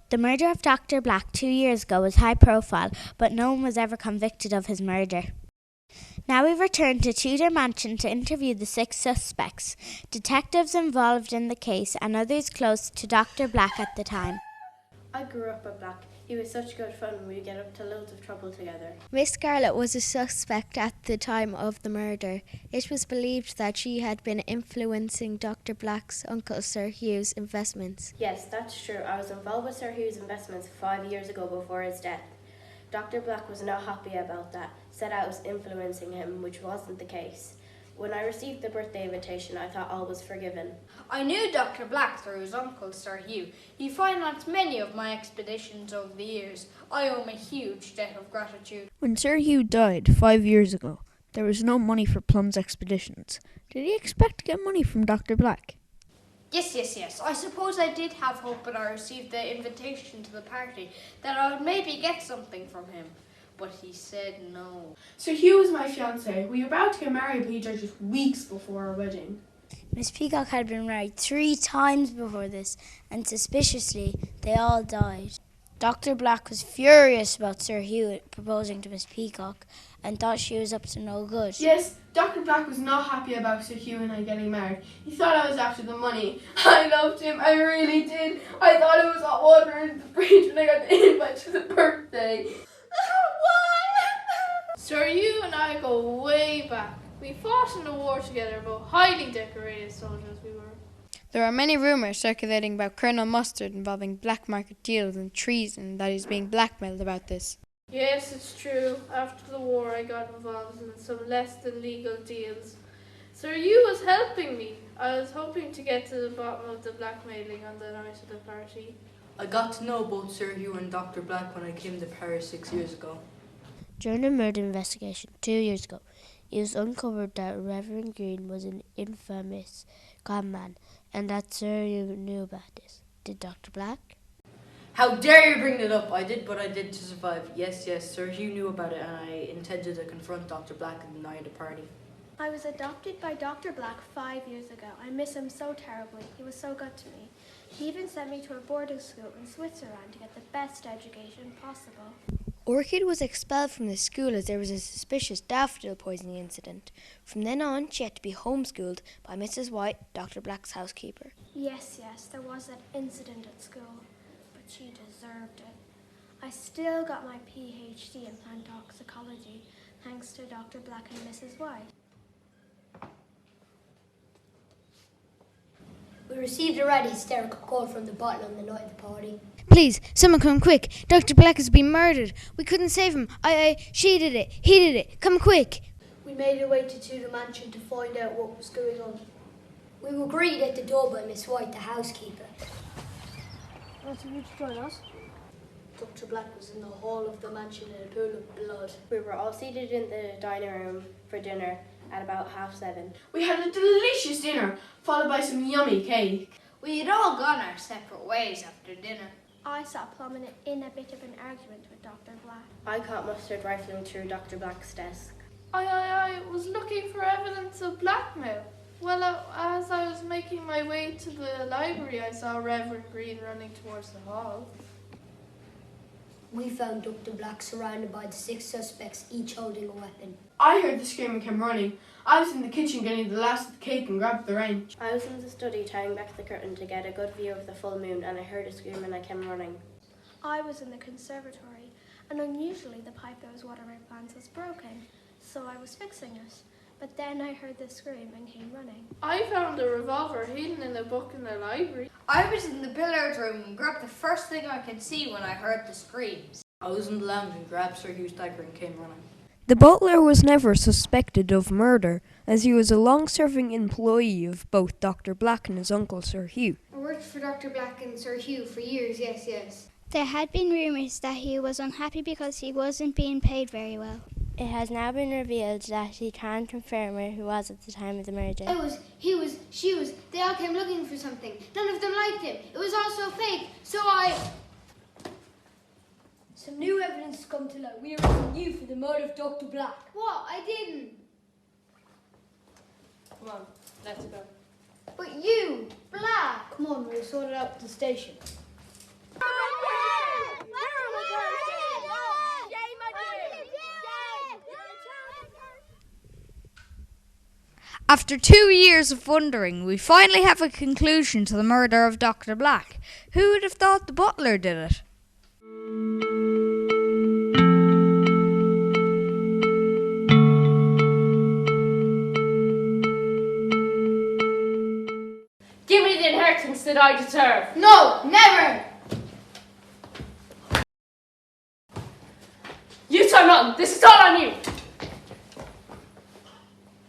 The murder of Dr. Black 2 years ago was high profile, but no one was ever convicted of his murder. Now we return to Tudor Mansion to interview the 6 suspects, detectives involved in the case and others close to Dr. Black at the time. I grew up with Black. He was such good fun. We'd get up to loads of trouble together. Miss Scarlett was a suspect at the time of the murder. It was believed that she had been influencing Dr. Black's uncle Sir Hugh's investments. Yes, that's true. I was involved with Sir Hugh's investments 5 years ago before his death. Dr. Black was not happy about that, said I was influencing him, which wasn't the case. When I received the birthday invitation, I thought all was forgiven. I knew Dr. Black through his uncle, Sir Hugh. He financed many of my expeditions over the years. I owe him a huge debt of gratitude. When Sir Hugh died 5 years ago, there was no money for Plum's expeditions. Did he expect to get money from Dr. Black? Yes. I suppose I did have hope when I received the invitation to the party that I would maybe get something from him. But he said no. Sir Hugh was my fiancé. We were about to get married, but he died just weeks before our wedding. Miss Peacock had been married 3 times before this, and suspiciously, they all died. Dr. Black was furious about Sir Hugh proposing to Miss Peacock and thought she was up to no good. Yes, Dr. Black was not happy about Sir Hugh and I getting married. He thought I was after the money. I loved him, I really did. I thought it was hot water in the fridge when I got the invite to the birthday. Sir Hugh and I go way back. We fought in the war together, but highly decorated soldiers we were. There are many rumours circulating about Colonel Mustard involving black market deals and treason, that he's being blackmailed about this. Yes, it's true. After the war I got involved in some less than legal deals. Sir Hugh was helping me. I was hoping to get to the bottom of the blackmailing on the night of the party. I got to know both Sir Hugh and Dr. Black when I came to Paris 6 years ago. During the murder investigation 2 years ago, it was uncovered that Reverend Green was an infamous conman and that Sir Hugh knew about this. Did Dr. Black? How dare you bring it up? I did what I did to survive. Yes, Sir Hugh knew about it and I intended to confront Dr. Black the night of the party. I was adopted by Dr. Black 5 years ago. I miss him so terribly. He was so good to me. He even sent me to a boarding school in Switzerland to get the best education possible. Orchid was expelled from the school as there was a suspicious daffodil poisoning incident. From then on, she had to be homeschooled by Mrs. White, Dr. Black's housekeeper. Yes, there was that incident at school, but she deserved it. I still got my PhD in plant toxicology, thanks to Dr. Black and Mrs. White. We received a rather hysterical call from the bottle on the night of the party. Please, someone come quick. Dr. Black has been murdered. We couldn't save him. She did it. He did it. Come quick. We made our way to Tudor Mansion to find out what was going on. We were greeted at the door by Miss White, the housekeeper. Wanted you to join us? Dr. Black was in the hall of the mansion in a pool of blood. We were all seated in the dining room for dinner at about 7:30. We had a delicious dinner, followed by some yummy cake. We had all gone our separate ways after dinner. I saw Plum in a bit of an argument with Dr. Black. I caught Mustard rifling through Dr. Black's desk. I was looking for evidence of blackmail. Well, as I was making my way to the library, I saw Reverend Green running towards the hall. We found Dr. Black surrounded by the 6 suspects, each holding a weapon. I heard the scream and came running. I was in the kitchen getting the last of the cake and grabbed the wrench. I was in the study tying back the curtain to get a good view of the full moon, and I heard a scream and I came running. I was in the conservatory, and unusually the pipe that was watering my plants was broken, so I was fixing it. But then I heard the scream and came running. I found a revolver hidden in a book in the library. I was in the billiard room and grabbed the first thing I could see when I heard the screams. I was in the lounge and grabbed Sir Hugh's dagger and came running. The butler was never suspected of murder, as he was a long-serving employee of both Dr. Black and his uncle Sir Hugh. I worked for Dr. Black and Sir Hugh for years, yes. There had been rumours that he was unhappy because he wasn't being paid very well. It has now been revealed that he can't confirm where he was at the time of the murder. He was, she was, they all came looking for something. None of them liked him. It was all so fake, so Some new evidence has come to light. We arrested you for the murder of Dr. Black. What? I didn't. Come on, let's go. But you, Black. Come on, we'll sort it out at the station. After 2 years of wondering, we finally have a conclusion to the murder of Dr. Black. Who would have thought the butler did it? Give me the inheritance that I deserve. No, never! You time on. This is all on you.